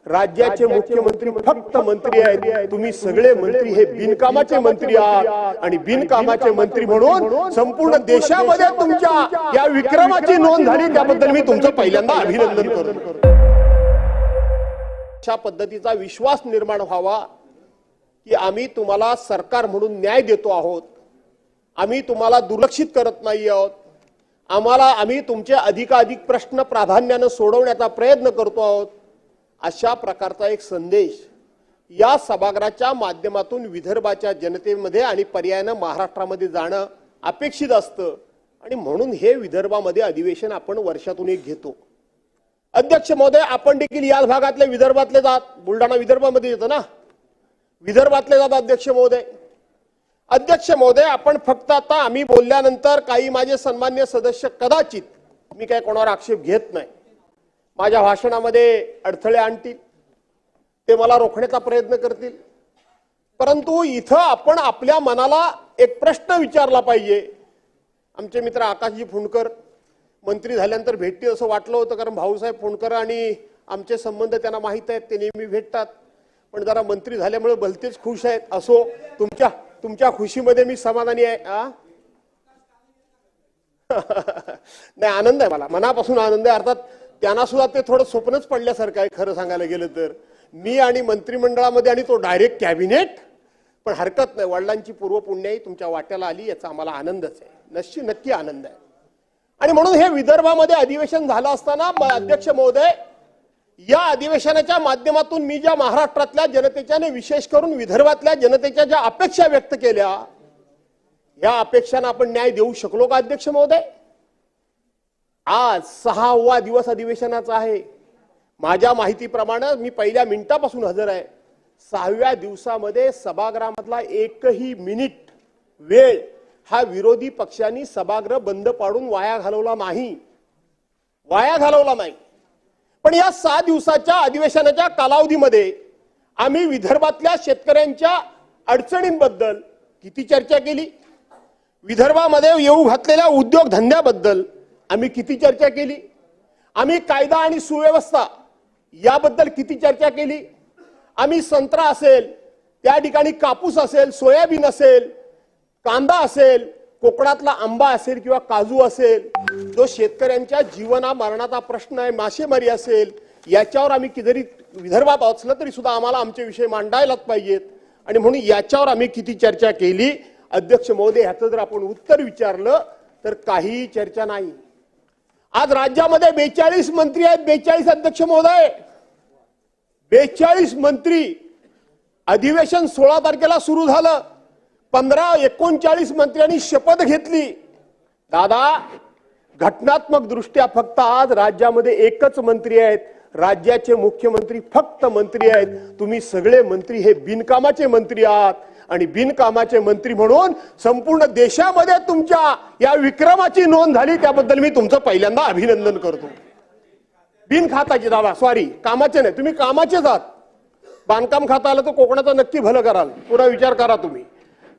राज्याचे मुख्यमंत्री फक्त मंत्री आहेत, तुम्ही सगळे मंत्री हे बिनकामाचे मंत्री आहात आणि बिनकामाचे मंत्री म्हणून संपूर्ण देशामध्ये तुमच्या या विक्रमाची नोंद झाली, त्याबद्दल मी तुमचं पहिल्यांदा अभिनंदन करतो। अशा पद्धतीचा विश्वास निर्माण व्हावा की आम्ही तुम्हाला सरकार म्हणून न्याय देतो आहोत, आम्ही तुम्हाला दुर्लक्षित करत नाही आहोत, आम्ही तुमचे अधिकाधिक प्रश्न प्राधान्याने सोडवण्याचा प्रयत्न करतो आहोत, अशा प्रकारचा एक संदेश या सभागृहाच्या माध्यमातून विदर्भाच्या जनतेमध्ये आणि पर्यायाने महाराष्ट्रामध्ये जाणं अपेक्षित असतं आणि म्हणून हे विदर्भामध्ये अधिवेशन आपण वर्षातून एक घेतो। अध्यक्ष महोदय, आपण देखील याच भागातले विदर्भातले जात, बुलढाणा विदर्भामध्ये येतं ना, विदर्भातले जात अध्यक्ष महोदय। अध्यक्ष महोदय, आपण फक्त आता आम्ही बोलल्यानंतर काही माझे सन्मान्य सदस्य कदाचित, मी काय कोणावर आक्षेप घेत नाही, माझ्या भाषणामध्ये अडथळे आणतील, ते मला रोखण्याचा प्रयत्न करतील, परंतु इथं आपण आपल्या मनाला एक प्रश्न विचारला पाहिजे। आमचे मित्र आकाशजी फुंडकर मंत्री झाल्यानंतर भेटतील असं वाटलं होतं, कारण भाऊसाहेब फुंडकर आणि आमचे संबंध त्यांना माहीत आहेत, ते नेहमी भेटतात, पण जरा मंत्री झाल्यामुळे भलतेच खुश आहेत। असो, तुमच्या खुशीमध्ये मी समाधानी आहे। नाही, आनंद आहे, मला मनापासून आनंद आहे। अर्थात त्यांना सुद्धा ते थोडं स्वप्नच पडल्यासारखं आहे खरं सांगायला गेलं तर, मी आणि मंत्रिमंडळामध्ये आणि तो डायरेक्ट कॅबिनेट, पण हरकत नाही, वडिलांची पूर्वपुण्याई तुमच्या वाट्याला आली याचा आम्हाला आनंदच आहे, नक्की आनंद आहे। आणि म्हणून हे विदर्भामध्ये अधिवेशन झालं असताना अध्यक्ष महोदय, या अधिवेशनाच्या माध्यमातून मी ज्या महाराष्ट्रातल्या जनतेच्या आणि विशेष करून विदर्भातल्या जनतेच्या ज्या अपेक्षा व्यक्त केल्या, या अपेक्षांना आपण न्याय देऊ शकलो का अध्यक्ष महोदय? आज 6वा दिवस अधिवेशनाचा आहे, माझ्या माहितीप्रमाणे मी पहिल्या मिनिटापासून हजर आहे। 6व्या दिवसामध्ये सभागृहामधला एकही मिनिट वेळ हा विरोधी पक्षांनी सभागृह बंद पाडून वाया घालवला नाही। पण या 6 दिवसाच्या अधिवेशनाच्या कालावधीमध्ये आम्ही विदर्भातल्या शेतकऱ्यांच्या अडचणींबद्दल किती चर्चा केली, विदर्भामध्ये येऊ घातलेल्या उद्योग धंद्याबद्दल आम्ही किती चर्चा केली, आम्ही कायदा आणि सुव्यवस्था याबद्दल किती चर्चा केली, आम्ही संत्रा असेल, त्या ठिकाणी कापूस असेल, सोयाबीन असेल, कांदा असेल, कोकणातला आंबा असेल किंवा काजू असेल, जो शेतकऱ्यांच्या जीवना मरणाचा प्रश्न आहे, मासेमारी असेल, याच्यावर आम्ही जरी विदर्भात असलं तरी सुद्धा आम्हाला आमचे विषय मांडायलाच पाहिजेत आणि म्हणून याच्यावर आम्ही किती चर्चा केली अध्यक्ष महोदय, ह्याचं जर आपण उत्तर विचारलं तर काही चर्चा नाही। आज राज्यामध्ये 42 मंत्री आहेत, 42 अध्यक्ष महोदय, 42 मंत्री। अधिवेशन 16 तारखेला सुरू झालं, 39 मंत्र्यांनी शपथ घेतली। दादा, घटनात्मक दृष्ट्या फक्त आज राज्यामध्ये एकच मंत्री आहेत, राज्याचे मुख्यमंत्री फक्त मंत्री आहेत, तुम्ही सगळे मंत्री हे बिनकामाचे मंत्री आहात आणि बिनकामाचे मंत्री म्हणून संपूर्ण देशामध्ये तुमच्या या विक्रमाची नोंद झाली, त्याबद्दल मी तुमचं पहिल्यांदा अभिनंदन करतो। बिनखाताचे दादा, सॉरी, कामाचे नाही, तुम्ही कामाचेच आहात। बांधकाम खाता आलं तर कोकणाचं नक्की भलं कराल, पुरा विचार करा तुम्ही,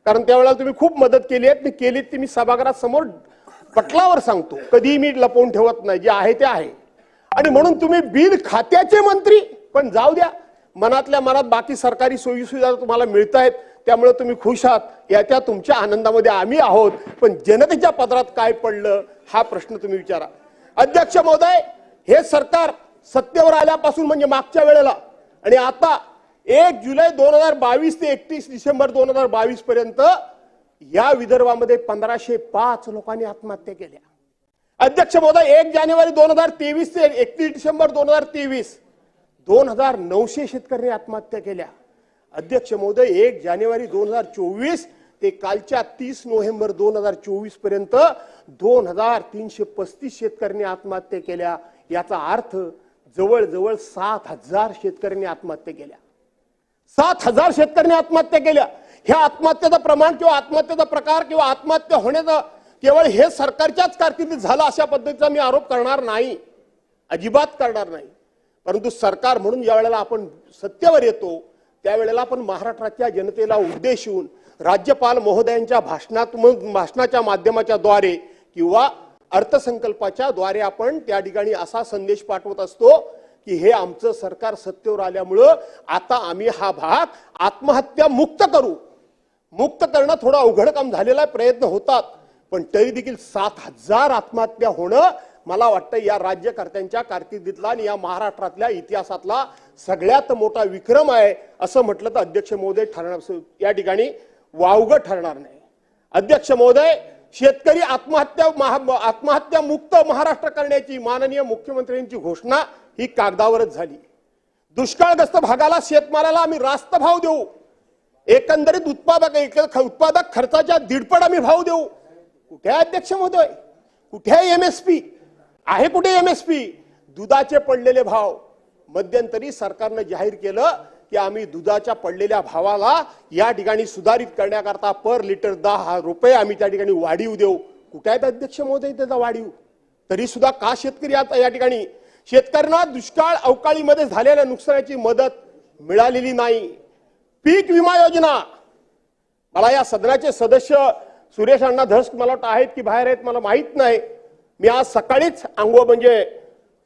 कारण त्यावेळेला तुम्ही खूप मदत केली आहे, केली ती मी सभागृहात समोर पटलावर सांगतो, कधी मी लपवून ठेवत नाही, जे आहे ते आहे। आणि म्हणून तुम्ही बिन खात्याचे मंत्री, पण जाऊ द्या, मनातल्या मनात बाकी सरकारी सोयीसुविधा तुम्हाला मिळत आहेत, त्यामुळे तुम्ही खुश आहात, याच्या तुमच्या आनंदामध्ये आम्ही आहोत, पण जनतेच्या पदरात काय पडलं हा प्रश्न तुम्ही विचारा। अध्यक्ष महोदय, हे सरकार सत्तेवर आल्यापासून म्हणजे मागच्या वेळेला आणि आता 1 जुलै 2022 ते 31 डिसेंबर 2022 पर्यंत या विदर्भामध्ये 1505 लोकांनी आत्महत्या केल्या। अध्यक्ष महोदय, 1 जानेवारी 2023 ते 31 डिसेंबर 2023 2900 शेतकऱ्यांनी आत्महत्या केल्या। अध्यक्ष महोदय, 1 जानेवारी 2024 ते कालच्या 30 नोव्हेंबर 2024 पर्यंत 2335 शेतकऱ्यांनी आत्महत्या केल्या। याचा अर्थ जवळजवळ 7000 शेतकऱ्यांनी आत्महत्या केल्या। 7000 शेतकऱ्यांनी आत्महत्या केल्या। ह्या आत्महत्येचं प्रमाण किंवा आत्महत्येचा प्रकार किंवा आत्महत्या होण्याचं केवळ हे सरकारच्याच कारकिर्दीत झालं अशा पद्धतीचा मी आरोप करणार नाही, अजिबात करणार नाही, परंतु सरकार म्हणून ज्या वेळेला आपण सत्तेवर येतो त्यावेळेला आपण महाराष्ट्राच्या जनतेला उद्देशून राज्यपाल महोदयांच्या भाषणाच्या माध्यमाच्या द्वारे किंवा अर्थसंकल्पाच्या द्वारे आपण त्या ठिकाणी असा संदेश पाठवत असतो की हे आमचं सरकार सत्तेवर आल्यामुळं आता आम्ही हा भाग आत्महत्या मुक्त करू. मुक्त करणं थोडं अवघड काम झालेला आहे, प्रयत्न होतात, पण तरी देखील 7,000 आत्महत्या होणं मला वाटतं या राज्यकर्त्यांच्या कारकिर्दीतला आणि या महाराष्ट्रातल्या इतिहासातला सगळ्यात मोठा विक्रम आहे असं म्हटलं तर अध्यक्ष महोदय ठरणार या ठिकाणी वावगं ठरणार नाही. अध्यक्ष महोदय, शेतकरी आत्महत्या मुक्त महाराष्ट्र करण्याची माननीय मुख्यमंत्र्यांची घोषणा ही कागदावरच झाली. दुष्काळग्रस्त भागाला शेतमालाला आम्ही रास्त भाव देऊ, एकंदरीत उत्पादक खर्चाच्या 1.5 आम्ही भाव देऊ. कुठे आहे अध्यक्ष महोदय? कुठे आहे एमएसपी? आहे कुठे एमएसपी? दुधाचे पडलेले भाव मध्यंतरी सरकारनं जाहीर केलं की आम्ही दुधाच्या पडलेल्या भावाला या ठिकाणी सुधारित करण्याकरता पर लिटर 10 रुपये आम्ही त्या ठिकाणी वाढीव देऊ. कुठे आहेत अध्यक्ष महोदय त्याचा वाढीव? तरी सुद्धा का शेतकरी आता या ठिकाणी शेतकऱ्यांना दुष्काळ अवकाळीमध्ये झालेल्या नुकसानाची मदत मिळालेली नाही. पीक विमा योजना, मला या सदनाचे सदस्य सुरेश अण्णा धस मला वाटतं आहेत की बाहेर आहेत मला माहित नाही. मी आज सकाळीच म्हणजे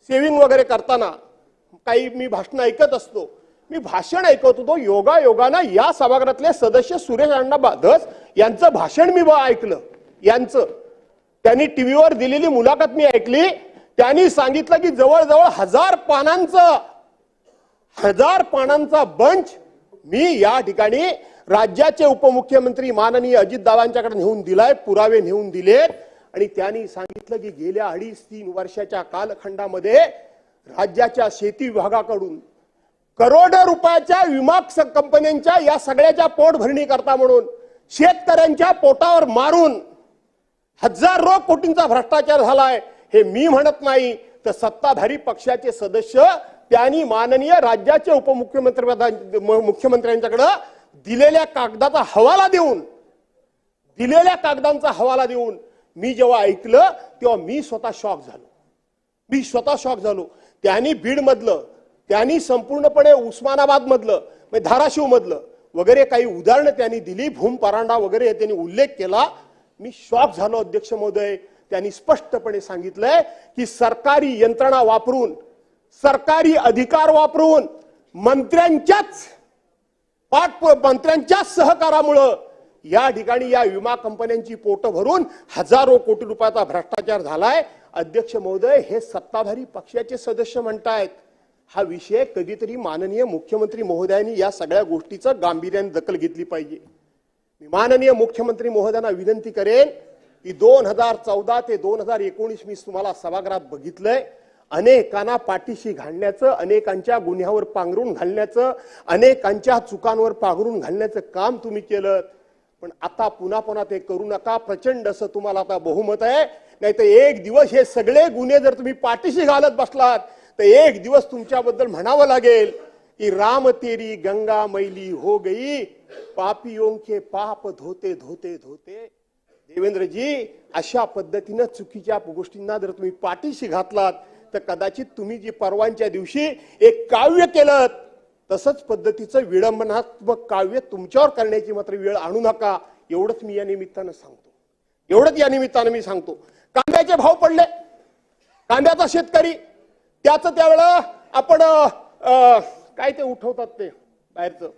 सेविंग वगैरे करताना काही मी भाषण ऐकत असतो. मी भाषण ऐकत होतो, योगायोगानं या सभागृहातले सदस्य सुरेश अण्णा धस यांचं भाषण मी ऐकलं. त्यांनी टीव्हीवर दिलेली मुलाखत मी ऐकली. त्यांनी सांगितलं की जवळजवळ 1000 पानांचा बंच मी या ठिकाणी राज्याचे उपमुख्यमंत्री माननीय अजितदादांच्याकडे नेऊन दिलाय, पुरावे नेऊन दिलेत. आणि त्यांनी सांगितलं की गेल्या 2.5-3 वर्षाच्या कालखंडामध्ये राज्याच्या शेती विभागाकडून करोडो रुपयाच्या विमा कंपन्यांच्या या सगळ्याच्या पोटभरणी करता म्हणून शेतकऱ्यांच्या पोटावर मारून हजारो कोटींचा भ्रष्टाचार झालाय. हे मी म्हणत नाही तर सत्ताधारी पक्षाचे सदस्य त्यांनी माननीय राज्याचे मुख्यमंत्र्यांच्याकडे दिलेल्या कागदांचा हवाला देऊन मी जेव्हा ऐकलं तेव्हा मी स्वतः शॉक झालो. त्यांनी बीड मधलं, त्यांनी संपूर्णपणे उस्मानाबाद मधलं, धाराशिव मधलं वगैरे काही उदाहरणं त्यांनी दिली, भूम परांडा वगैरे त्यांनी उल्लेख केला. मी शॉक झालो अध्यक्ष महोदय. त्यांनी स्पष्टपणे सांगितलंय की सरकारी यंत्रणा वापरून, सरकारी अधिकार वापरून मंत्र्यांच्याच सहकारामुळे या ठिकाणी या विमा कंपन्यांची पोट भरून हजारो कोटी रुपयाचा भ्रष्टाचार झालाय. अध्यक्ष महोदय, हे सत्ताधारी पक्षाचे सदस्य म्हणतायत. हा विषय कधीतरी माननीय मुख्यमंत्री महोदयांनी या सगळ्या गोष्टीचं गांभीर्याने दखल घेतली पाहिजे. मी माननीय मुख्यमंत्री महोदयांना विनंती करेन की 2014 ते 2019 मी तुम्हाला सभागृहात बघितलंय. अनेकांना पाठीशी घालण्याचं, अनेकांच्या गुन्ह्यावर पांघरून घालण्याचं, अनेकांच्या चुकांवर पांघरून घालण्याचं काम तुम्ही केलं. पण आता पुन्हा ते करू नका. प्रचंड असं तुम्हाला आता बहुमत आहे. नाही तर एक दिवस हे सगळे गुन्हे जर तुम्ही पाठीशी घालत बसलात तर एक दिवस तुमच्याबद्दल म्हणावं लागेल की राम तेरी गंगा मैली हो गई, पापियों के पाप धोते धोते धोते. देवेंद्रजी, अशा पद्धतीनं चुकीच्या गोष्टींना जर तुम्ही पाठीशी घातलात तर कदाचित तुम्ही जी परवांच्या दिवशी एक काव्य केलं तसंच पद्धतीचं विडंबनात्मक काव्य तुमच्यावर करण्याची मात्र वेळ आणू नका. एवढंच मी या निमित्तानं सांगतो. कांद्याचे भाव पडले, कांद्याचा शेतकरी त्याचं त्यावेळेला आपण काय ते उठवतात ते बाहेरचं,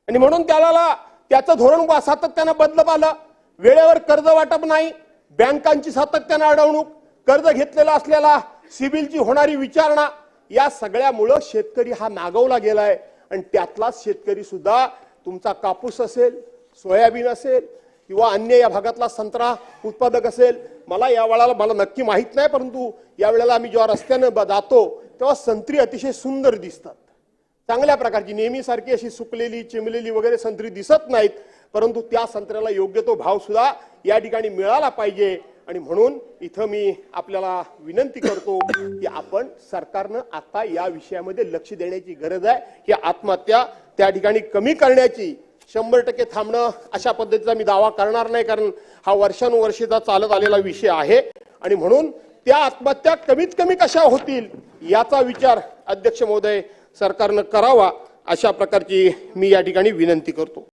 आणि म्हणून त्याचं धोरण सातत्यानं बदलत आलं. वेळेवर कर्ज वाटप नाही, बँकांची सातत्यानं अडवणूक, कर्ज घेतलेला असलेला सिबिलची होणारी विचारणा, या सगळ्यामुळे शेतकरी हा नागवला गेलाय. आणि त्यातलाच शेतकरी सुद्धा तुमचा कापूस असेल, सोयाबीन असेल किंवा अन्य या भागातला संत्रा उत्पादक असेल. मला नक्की माहित नाही, परंतु यावेळेला आम्ही जेव्हा रस्त्यानं जातो तेव्हा संत्री अतिशय सुंदर दिसतात, चांगल्या प्रकारची, नेहमीसारखी अशी सुकलेली चिमलेली वगैरे संत्री दिसत नाहीत. परंतु त्या संत्र्याला योग्य तो भाव सुद्धा या ठिकाणी मिळाला पाहिजे. आणि म्हणून इथं मी आपल्याला विनंती करतो की आपण सरकारनं आता या विषयामध्ये लक्ष देण्याची गरज आहे. ही आत्महत्या त्या ठिकाणी कमी करण्याची 100% थांबणं अशा पद्धतीचा मी दावा करणार नाही, कारण हा वर्षानुवर्षीचा चालत आलेला विषय आहे. आणि म्हणून त्या आत्महत्या कमीत कमी कशा होतील याचा विचार अध्यक्ष महोदय सरकारनं करावा, अशा प्रकारची मी या ठिकाणी विनंती करतो.